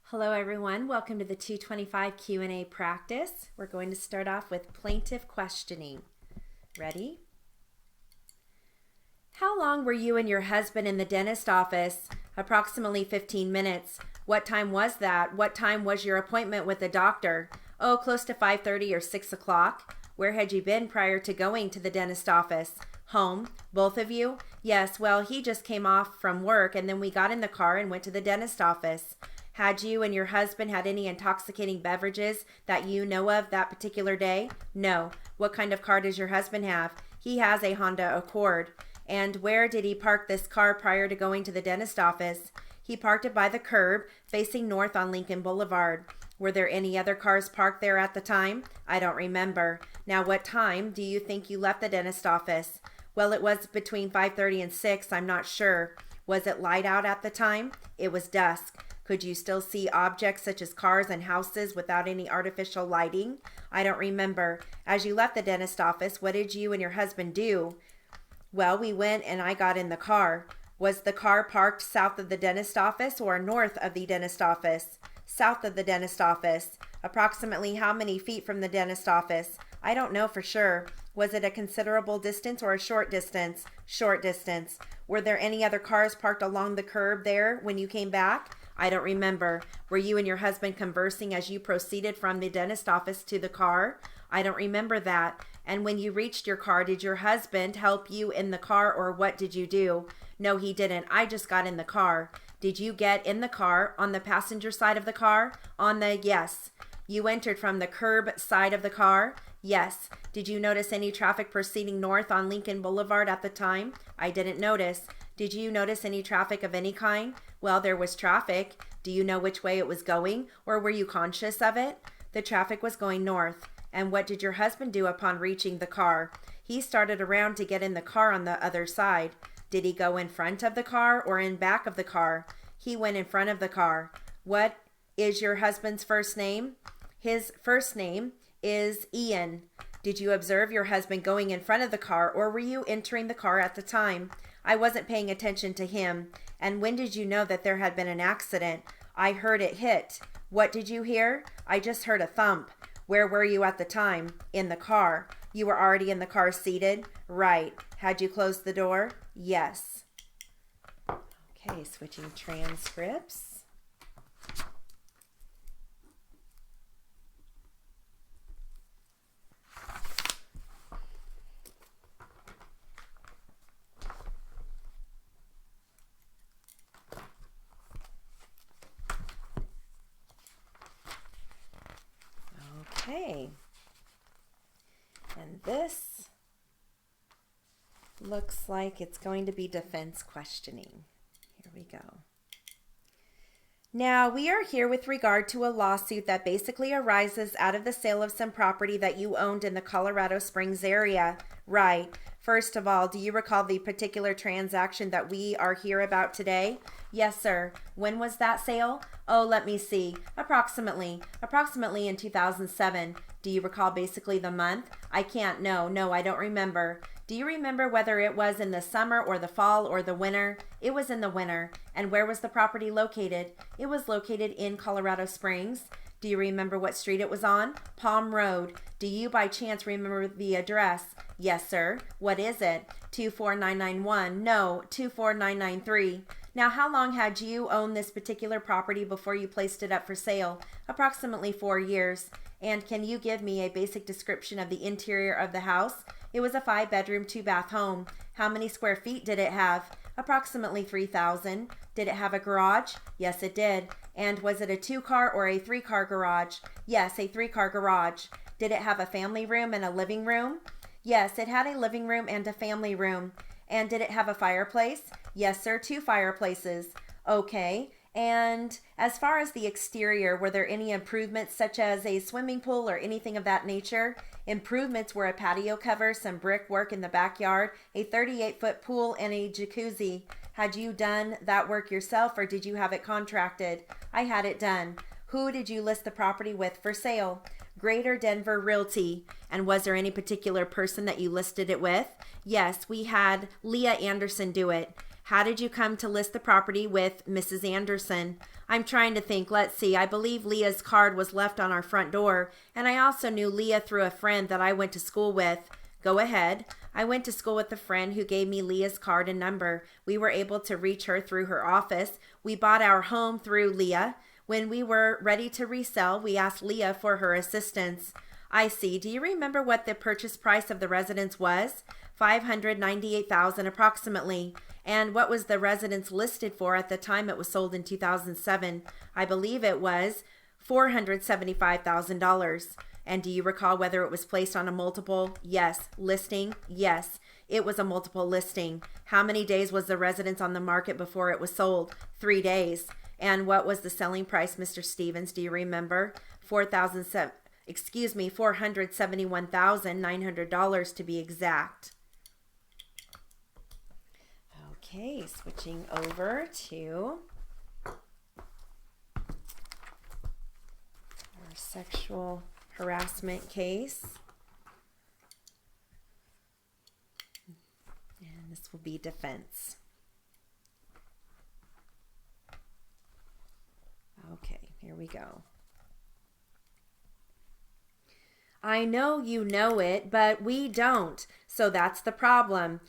Hello everyone, welcome to the 225 Q&A practice. We're going to start off with plaintiff questioning. Ready? How long were you and your husband in the dentist office? Approximately 15 minutes. What time was that? What time was your appointment with the doctor? Oh, close to 5:30 or 6 o'clock. Where had you been prior to going to the dentist office? Home. Both of you? Yes, well, he just came off from work and then we got in the car and went to the dentist office. Had you and your husband had any intoxicating beverages that you know of that particular day? No. What kind of car does your husband have? He has a Honda Accord. And where did he park this car prior to going to the dentist office? He parked it by the curb, facing north on Lincoln Boulevard. Were there any other cars parked there at the time? I don't remember. Now, what time do you think you left the dentist office? Well, it was between 5:30 and 6. I'm not sure. Was it light out at the time? It was dusk. Could you still see objects such as cars and houses without any artificial lighting? I don't remember. As you left the dentist office, what did you and your husband do? Well, we went and I got in the car. Was the car parked south of the dentist office or north of the dentist office? South of the dentist office. Approximately how many feet from the dentist office? I don't know for sure. Was it a considerable distance or a short distance? Short distance. Were there any other cars parked along the curb there when you came back? I don't remember. Were you and your husband conversing as you proceeded from the dentist office to the car? I don't remember that. And when you reached your car, did your husband help you in the car or what did you do? No, he didn't. I just got in the car. Did you get in the car on the passenger side of the car? Yes. You entered from the curb side of the car? Yes. Did you notice any traffic proceeding north on Lincoln Boulevard at the time? I didn't notice. Did you notice any traffic of any kind? Well, there was traffic. Do you know which way it was going, or were you conscious of it? The traffic was going north. And what did your husband do upon reaching the car? He started around to get in the car on the other side. Did he go in front of the car or in back of the car? He went in front of the car. What is your husband's first name? His first name is Ian. Did you observe your husband going in front of the car, or were you entering the car at the time? I wasn't paying attention to him. And when did you know that there had been an accident? I heard it hit. What did you hear? I just heard a thump. Where were you at the time? In the car. You were already in the car seated? Right. Had you closed the door? Yes. Okay, switching transcripts. Okay, and this looks like it's going to be defense questioning. Here we go. Now, we are here with regard to a lawsuit that basically arises out of the sale of some property that you owned in the Colorado Springs area. Right. First of all, do you recall the particular transaction that we are here about today? Yes, sir. When was that sale? Oh, let me see. Approximately in 2007. Do you recall basically the month? I can't. No, I don't remember. Do you remember whether it was in the summer or the fall or the winter? It was in the winter. And where was the property located? It was located in Colorado Springs. Do you remember what street it was on? Palm Road. Do you by chance remember the address? Yes, sir. What is it? 24991. No, 24993. Now, how long had you owned this particular property before you placed it up for sale? Approximately 4 years. And can you give me a basic description of the interior of the house? It was a 5-bedroom, 2-bath home. How many square feet did it have? Approximately 3,000. Did it have a garage? Yes, it did. And was it a 2-car or a 3-car garage? Yes, a 3-car garage. Did it have a family room and a living room? Yes, it had a living room and a family room. And did it have a fireplace? Yes, sir, 2 fireplaces. Okay. And as far as the exterior, were there any improvements such as a swimming pool or anything of that nature? Improvements were a patio cover, some brickwork in the backyard, a 38-foot pool, and a jacuzzi. Had you done that work yourself or did you have it contracted? I had it done. Who did you list the property with for sale? Greater Denver Realty. And was there any particular person that you listed it with? Yes, we had Leah Anderson do it. How did you come to list the property with Mrs. Anderson? I'm trying to think. Let's see. I believe Leah's card was left on our front door, and I also knew Leah through a friend that I went to school with. Go ahead. I went to school with a friend who gave me Leah's card and number. We were able to reach her through her office. We bought our home through Leah. When we were ready to resell, we asked Leah for her assistance. I see. Do you remember what the purchase price of the residence was? $598,000 approximately. And what was the residence listed for at the time it was sold in 2007? I believe it was $475,000. And do you recall whether it was placed on a multiple? Yes. Listing? Yes. It was a multiple listing. How many days was the residence on the market before it was sold? 3 days. And what was the selling price, Mr. Stevens? Do you remember? $471,900 to be exact. Okay, switching over to our sexual harassment case. And this will be defense. Okay, here we go. I know you know it, but we don't. So that's the problem.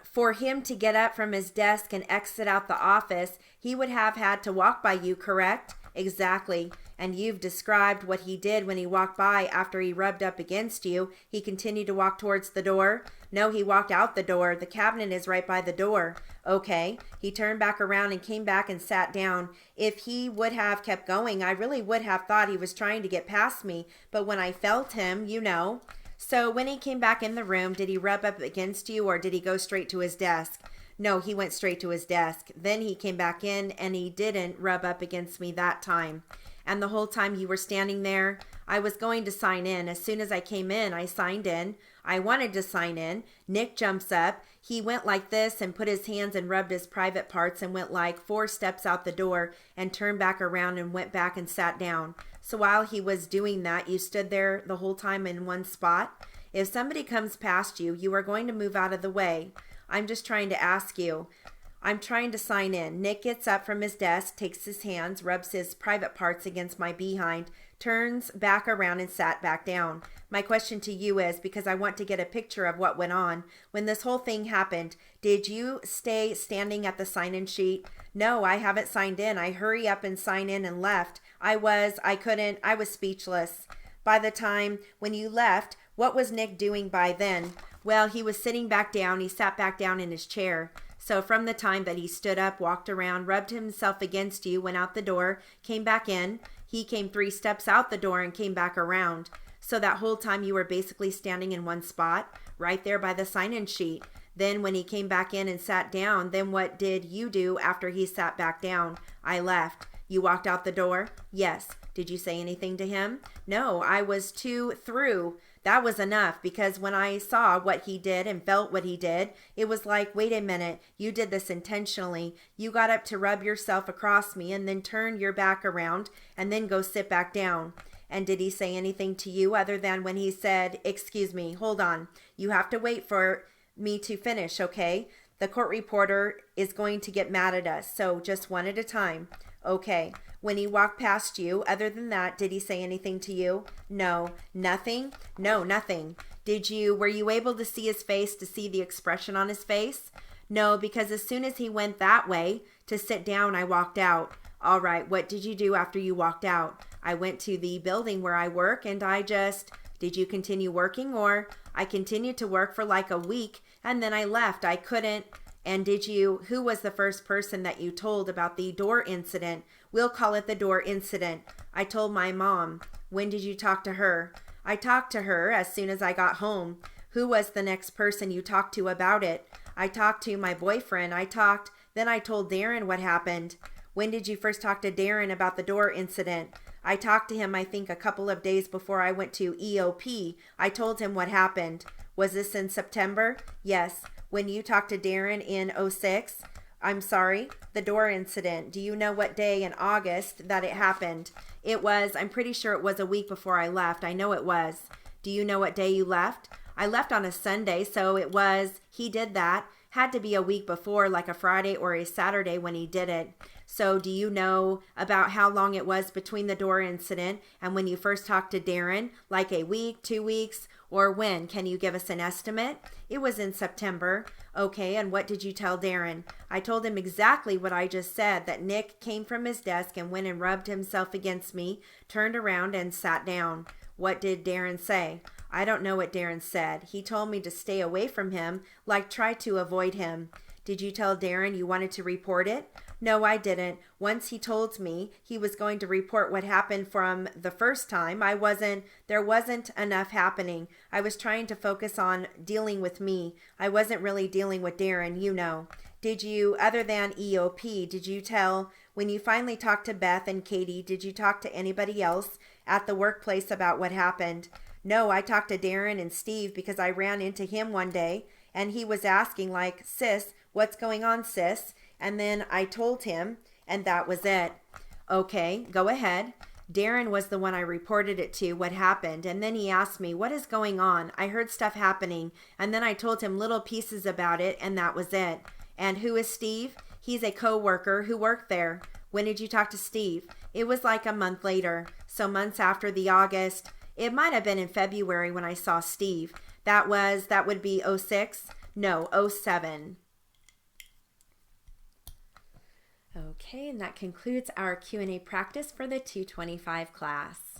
For him to get up from his desk and exit out the office, he would have had to walk by you, correct? Exactly. And you've described what he did when he walked by after he rubbed up against you. He continued to walk towards the door. No, he walked out the door. The cabinet is right by the door. Okay. He turned back around and came back and sat down. If he would have kept going, I really would have thought he was trying to get past me. But when I felt him, you know. So when he came back in the room, did he rub up against you or did he go straight to his desk? No, he went straight to his desk. Then he came back in and he didn't rub up against me that time. And the whole time you were standing there, I was going to sign in. As soon as I came in, I signed in. I wanted to sign in. Nick jumps up. He went like this and put his hands and rubbed his private parts and went like 4 steps out the door and turned back around and went back and sat down. So while he was doing that, you stood there the whole time in one spot. If somebody comes past you, you are going to move out of the way. I'm just trying to ask you. I'm trying to sign in. Nick gets up from his desk, takes his hands, rubs his private parts against my behind, turns back around and sat back down. My question to you is, because I want to get a picture of what went on, when this whole thing happened, did you stay standing at the sign-in sheet? No, I haven't signed in. I hurry up and sign in and left. I was speechless. By the time when you left, what was Nick doing by then? Well, he was sitting back down. He sat back down in his chair. So from the time that he stood up, walked around, rubbed himself against you, went out the door, came back in, he came 3 steps out the door and came back around. So that whole time you were basically standing in one spot, right there by the sign-in sheet. Then when he came back in and sat down, then what did you do after he sat back down? I left. You walked out the door? Yes. Did you say anything to him? No, I was too through. That was enough, because when I saw what he did and felt what he did, it was like, wait a minute, you did this intentionally. You got up to rub yourself across me and then turn your back around and then go sit back down. And did he say anything to you other than when he said, excuse me, hold on, you have to wait for me to finish, okay? The court reporter is going to get mad at us, so just one at a time. Okay. When he walked past you, other than that, did he say anything to you? No. Nothing? No, nothing. Were you able to see his face, to see the expression on his face? No, because as soon as he went that way to sit down, I walked out. All right, what did you do after you walked out? I went to the building where I work and did you continue working? Or I continued to work for like a week and then I left. I couldn't. And who was the first person that you told about the door incident? We'll call it the door incident. I told my mom. When did you talk to her? I talked to her as soon as I got home. Who was the next person you talked to about it? I talked to my boyfriend. Then I told Darren what happened. When did you first talk to Darren about the door incident? I talked to him, I think, a couple of days before I went to EOP. I told him what happened. Was this in September? Yes. When you talked to Darren in 06? The door incident. Do you know what day in August that it happened? I'm pretty sure it was a week before I left. I know it was. Do you know what day you left? I left on a Sunday, so he did that. Had to be a week before, like a Friday or a Saturday when he did it. So do you know about how long it was between the door incident and when you first talked to Darren? Like a week, 2 weeks, or when? Can you give us an estimate? It was in September. Okay, and what did you tell Darren? I told him exactly what I just said, that Nick came from his desk and went and rubbed himself against me, turned around and sat down. What did Darren say? I don't know what Darren said. He told me to stay away from him, like try to avoid him. Did you tell Darren you wanted to report it? No, I didn't. Once he told me he was going to report what happened from the first time, there wasn't enough happening. I was trying to focus on dealing with me. I wasn't really dealing with Darren, you know. Did you, other than EOP, did you tell, when you finally talked to Beth and Katie, did you talk to anybody else at the workplace about what happened? No, I talked to Darren and Steve because I ran into him one day and he was asking like, sis, what's going on, sis? And then I told him and that was it. Okay, go ahead. Darren was the one I reported it to, what happened. And then he asked me, what is going on? I heard stuff happening. And then I told him little pieces about it and that was it. And who is Steve? He's a co-worker who worked there. When did you talk to Steve? It was like a month later. So months after the August. It might have been in February when I saw Steve. That would be 06? No, 07. Okay, and that concludes our Q&A practice for the 225 class.